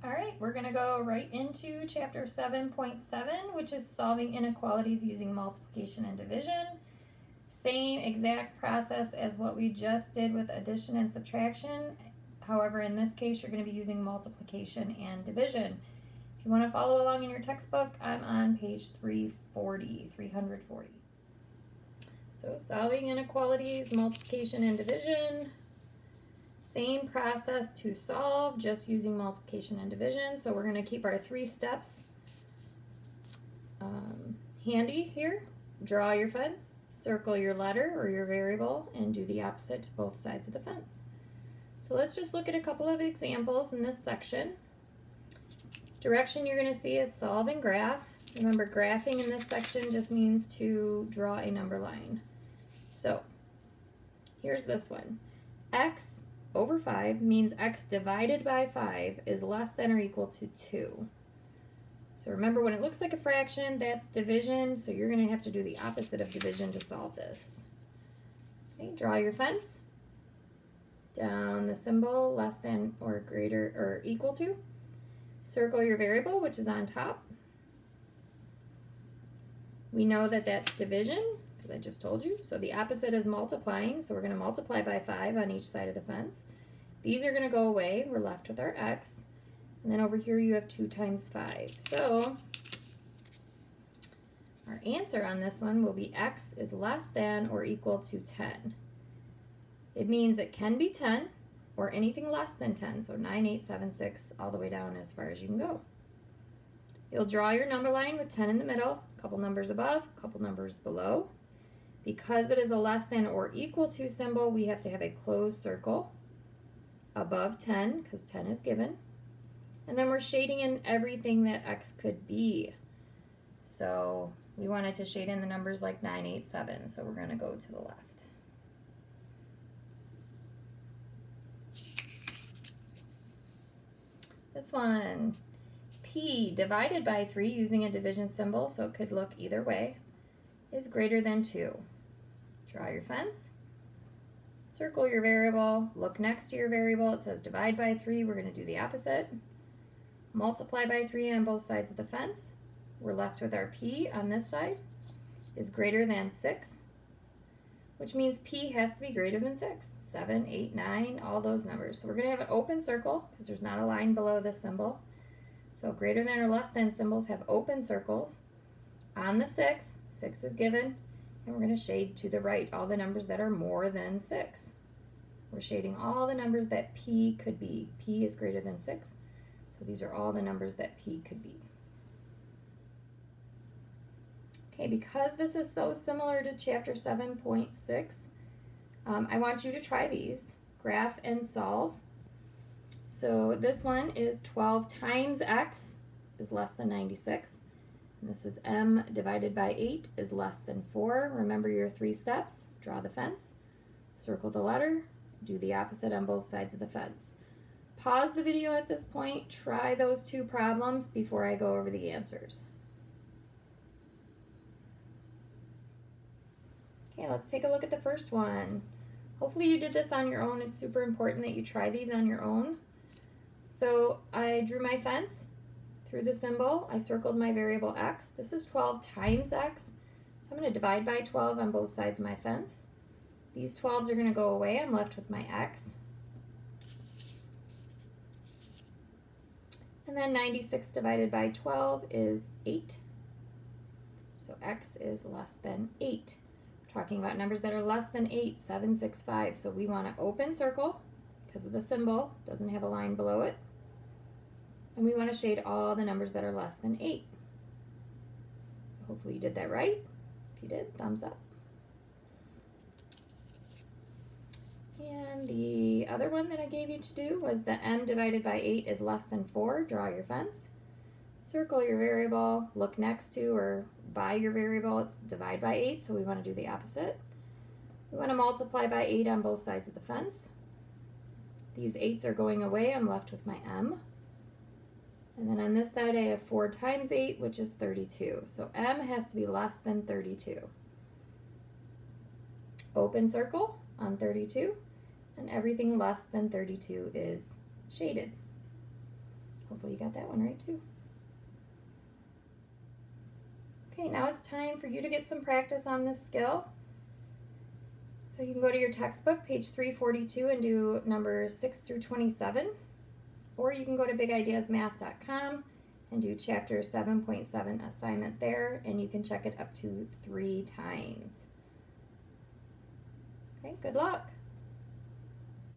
All right, we're going to go right into chapter 7.7, which is solving inequalities using multiplication and division. Same exact process as what we just did with addition and subtraction. However, in this case, you're going to be using multiplication and division. If you want to follow along in your textbook, I'm on page 340. So solving inequalities, multiplication and division. Same process to solve, just using multiplication and division. So we're going to keep our 3 steps handy here. Draw your fence, circle your letter or your variable, and do the opposite to both sides of the fence. So let's just look at a couple of examples in this section. Direction you're going to see is solve and graph. Remember, graphing in this section just means to draw a number line. So here's this one. X over 5 means x divided by 5 is less than or equal to 2. So remember, when it looks like a fraction, that's division, so you're going to have to do the opposite of division to solve this. Okay, draw your fence. Down the symbol, less than or greater or equal to. Circle your variable, which is on top. We know that that's division, because I just told you. So the opposite is multiplying, so we're going to multiply by 5 on each side of the fence. These are going to go away. We're left with our x. And then over here you have 2 times 5. So our answer on this one will be x is less than or equal to 10. It means it can be 10 or anything less than 10. So 9, 8, 7, 6, all the way down as far as you can go. You'll draw your number line with 10 in the middle, a couple numbers above, a couple numbers below. Because it is a less than or equal to symbol, we have to have a closed circle above 10, because 10 is given. And then we're shading in everything that x could be. So we wanted to shade in the numbers like 9, 8, 7, so we're going to go to the left. This one, p divided by 3 using a division symbol, so it could look either way, is greater than 2. Draw your fence, circle your variable, look next to your variable, it says divide by 3, we're going to do the opposite. Multiply by 3 on both sides of the fence. We're left with our p on this side is greater than 6, which means p has to be greater than 6. 7, 8, 9, all those numbers. So we're going to have an open circle because there's not a line below this symbol. So greater than or less than symbols have open circles. On the 6, 6 is given, and we're going to shade to the right all the numbers that are more than 6. We're shading all the numbers that p could be. P is greater than 6. So these are all the numbers that p could be. Okay, because this is so similar to chapter 7.6, I want you to try these, graph and solve. So this one is 12 times x is less than 96. And this is m divided by 8 is less than 4. Remember your 3 steps. Draw the fence, circle the letter, do the opposite on both sides of the fence. Pause the video at this point, try those 2 problems before I go over the answers. Okay, let's take a look at the first one. Hopefully you did this on your own. It's super important that you try these on your own. So I drew my fence through the symbol. I circled my variable x. This is 12 times x. So I'm going to divide by 12 on both sides of my fence. These 12s are going to go away. I'm left with my x. And then 96 divided by 12 is 8. So x is less than 8. Talking about numbers that are less than 8, 7, 6, 5. So we want an open circle because of the symbol, doesn't have a line below it. And we want to shade all the numbers that are less than 8. So hopefully you did that right. If you did, thumbs up. And the other one that I gave you to do was the m divided by 8 is less than 4. Draw your fence. Circle your variable, look next to or by your variable, it's divide by 8, so we want to do the opposite. We want to multiply by 8 on both sides of the fence. These 8s are going away, I'm left with my m. And then on this side I have 4 times 8, which is 32. So m has to be less than 32. Open circle on 32, and everything less than 32 is shaded. Hopefully you got that one right too. Okay, now it's time for you to get some practice on this skill. So you can go to your textbook, page 342, and do numbers 6 through 27. Or you can go to bigideasmath.com and do chapter 7.7 assignment there, and you can check it up to 3 times. Okay, good luck.